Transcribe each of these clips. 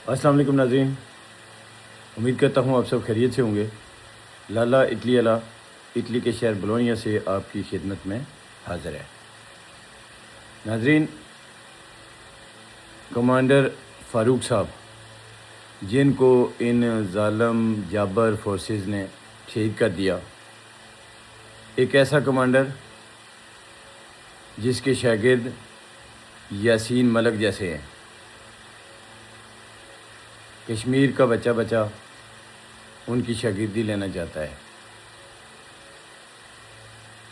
السلام علیکم ناظرین، امید کرتا ہوں آپ سب خیریت سے ہوں گے۔ لالا اٹلی والا اٹلی کے شہر بولونیا سے آپ کی خدمت میں حاضر ہے۔ ناظرین، کمانڈر فاروق صاحب جن کو ان ظالم جابر فورسز نے شہید کر دیا، ایک ایسا کمانڈر جس کے شاگرد یاسین ملک جیسے ہیں۔ کشمیر کا بچہ ان کی شاگردی لینا چاہتا ہے۔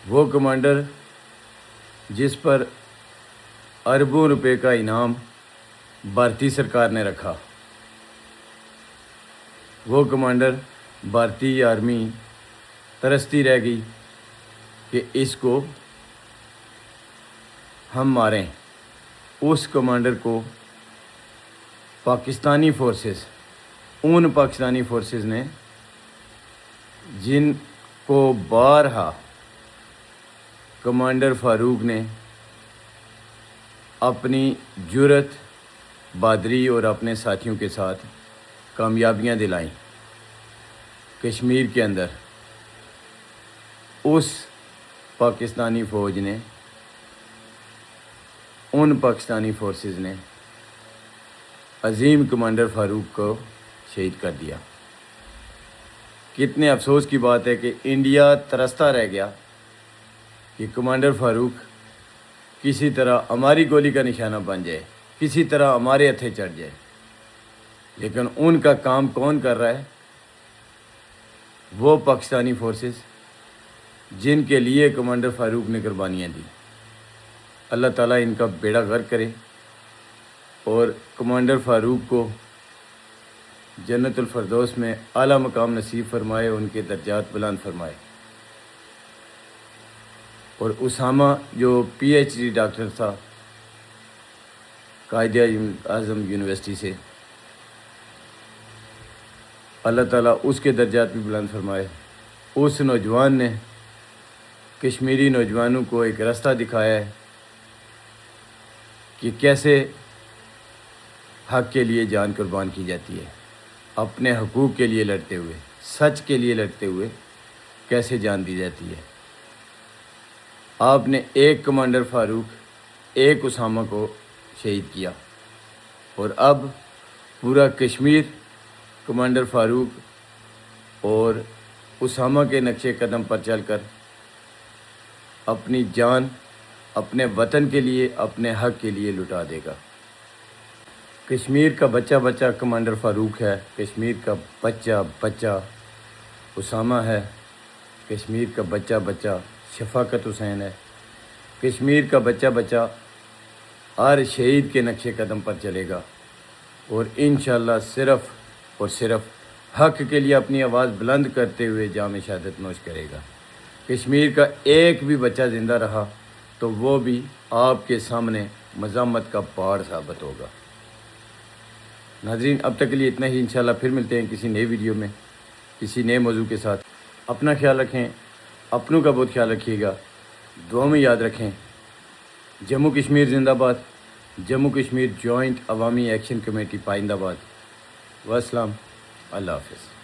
وہ کمانڈر جس پر اربوں روپے کا انعام بھارتی سرکار نے رکھا، وہ کمانڈر بھارتی آرمی ترستی رہ گئی کہ اس کو ہم ماریں۔ اس کمانڈر کو پاکستانی فورسز، ان پاکستانی فورسز نے جن کو بارہا کمانڈر فاروق نے اپنی جرأت، بہادری اور اپنے ساتھیوں کے ساتھ کامیابیاں دلائیں کشمیر کے اندر، اس پاکستانی فوج نے، ان پاکستانی فورسز نے عظیم کمانڈر فاروق کو شہید کر دیا۔ کتنے افسوس کی بات ہے کہ انڈیا ترستا رہ گیا کہ کمانڈر فاروق کسی طرح ہماری گولی کا نشانہ بن جائے، کسی طرح ہمارے ہتھے چڑھ جائے، لیکن ان کا کام کون کر رہا ہے؟ وہ پاکستانی فورسز جن کے لیے کمانڈر فاروق نے قربانیاں دی۔ اللہ تعالیٰ ان کا بیڑا غرق کرے اور کمانڈر فاروق کو جنت الفردوس میں اعلیٰ مقام نصیب فرمائے، ان کے درجات بلند فرمائے۔ اور اسامہ جو پی ایچ ڈی ڈاکٹر تھا قائد اعظم یونیورسٹی سے، اللہ تعالیٰ اس کے درجات بھی بلند فرمائے۔ اس نوجوان نے کشمیری نوجوانوں کو ایک راستہ دکھایا ہے کہ کیسے حق کے لیے جان قربان کی جاتی ہے، اپنے حقوق کے لیے لڑتے ہوئے، سچ کے لیے لڑتے ہوئے کیسے جان دی جاتی ہے۔ آپ نے ایک کمانڈر فاروق، ایک اسامہ کو شہید کیا، اور اب پورا کشمیر کمانڈر فاروق اور اسامہ کے نقش قدم پر چل کر اپنی جان اپنے وطن کے لیے، اپنے حق کے لیے لٹا دے گا۔ کشمیر کا بچہ کمانڈر فاروق ہے، کشمیر کا بچہ اسامہ ہے، کشمیر کا بچہ شفاقت حسین ہے، کشمیر کا بچہ ہر شہید کے نقش قدم پر چلے گا، اور انشاءاللہ صرف اور صرف حق کے لیے اپنی آواز بلند کرتے ہوئے جام شہادت نوش کرے گا۔ کشمیر کا ایک بھی بچہ زندہ رہا تو وہ بھی آپ کے سامنے مذمت کا پہاڑ ثابت ہوگا۔ ناظرین، اب تک کے لیے اتنا ہی، انشاءاللہ پھر ملتے ہیں کسی نئے ویڈیو میں، کسی نئے موضوع کے ساتھ۔ اپنا خیال رکھیں، اپنوں کا بہت خیال رکھیے گا، دعا میں یاد رکھیں۔ جموں کشمیر زندہ باد، جموں کشمیر جوائنٹ عوامی ایکشن کمیٹی پائندہ باد۔ والسلام، اللہ حافظ۔